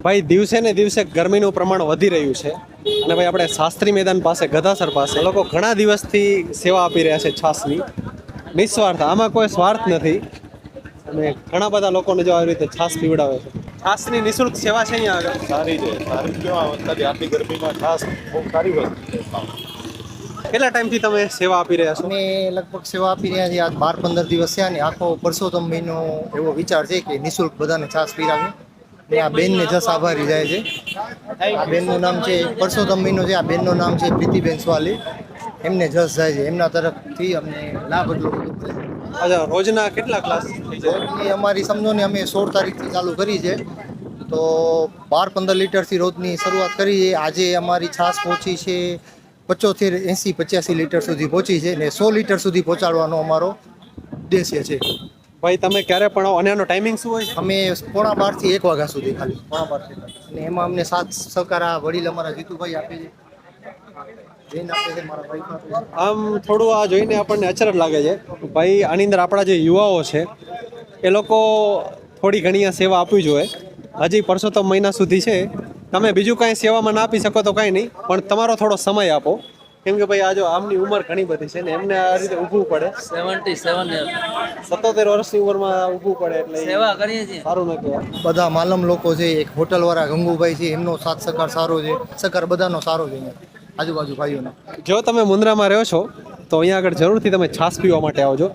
ભાઈ દિવસે ને દિવસે ગરમીનું પ્રમાણ વધી રહ્યું છે અને ભાઈ આપણે શાસ્ત્રી મેદાન પાસે ગધાસર પાસે લોકો ઘણા દિવસથી સેવા આપી રહ્યા છે છાસની નિસ્વાર્થ, આમાં કોઈ સ્વાર્થ નથી અને ઘણા બધા લોકોને જો આવી રીતે છાસ પીવડાવે છે. છાસની નિઃશુલ્ક સેવા છે અહીંયા આગળ. સારી છે, સારી કેવા અત્યારે આટલી ગરમીમાં છાસ બહુ સારી વસ્તુ છે. કેટલા ટાઈમથી તમે સેવા આપી રહ્યા છો? અમે લગભગ સેવા આપી રહ્યા છીએ. આજ 12-15 દિવસ થયા ને આખો પરસોત્તમ મહિનો એવો વિચાર છે કે નિઃશુલ્ક બધાને છાસ પીરાવે ને આ બેનને જસ આભારી જાય છે. આ બેનનું નામ છે પરસોત્તમ મહિનો છે. આ બેનનું નામ છે પ્રીતિબેન સ્વાલી. એમને જસ જાય છે. એમના તરફથી અમને લાભ એટલો બધો મળે. અચ્છા, રોજના કેટલા ક્લાસ થઈ જાય? રોજની અમારી સમજો ને અમે 16 તારીખથી ચાલુ કરી છે તો 12-15 લીટરથી રોજની શરૂઆત કરી છે. આજે અમારી છાસ પહોંચી છે 75, 80, 85 લીટર સુધી પહોંચી છે ને 100 લીટર સુધી પહોંચાડવાનો અમારો ઉદ્દેશ્ય છે. ભાઈ તમે ક્યારે પણ આવો અને આનો ટાઈમિંગ શું હોય? અમે 12:30 થી 1 વાગ્યા સુધી ખાલી 12:30 અને એમાં અમને સાથ સહકાર આ વડીલ અમારા જીતુભાઈ આપે છે. જૈન આપે છે, મારા ભાઈ આપે છે. આમ થોડું આ જોઈને આપણને અચરજ લાગે છે ભાઈ, આની અંદર આપણા જે યુવાઓ છે એ લોકો થોડી ઘણી આ સેવા આપવી જોઈએ. હજી પરસોત્તમ મહિના સુધી છે, તમે બીજું કાંઈ સેવામાં ના આપી શકો તો કાંઈ નહીં, પણ તમારો થોડો સમય આપો. કેમ કે ભાઈ આ જો આમની ઉંમર ઘણી બધી છે ને એમને આ રીતે ઊભું પડે, 77 years 77 વર્ષની ઉંમરમાં ઊભું પડે એટલે સેવા કરીએ છીએ. સારું ન કહેવાય. બધા માલમ લોકો છે, એક હોટલવાળા ગંગુભાઈ છે, એમનો સાથ સહકાર સારો છે. સહકાર બધાનો સારો છે અહીંયા આજુબાજુ ભાઈઓનો. જો તમે મુન્દ્રામાં રહ્યો છો તો અહીંયા આગળ જરૂરથી તમે છાસ પીવા માટે આવજો.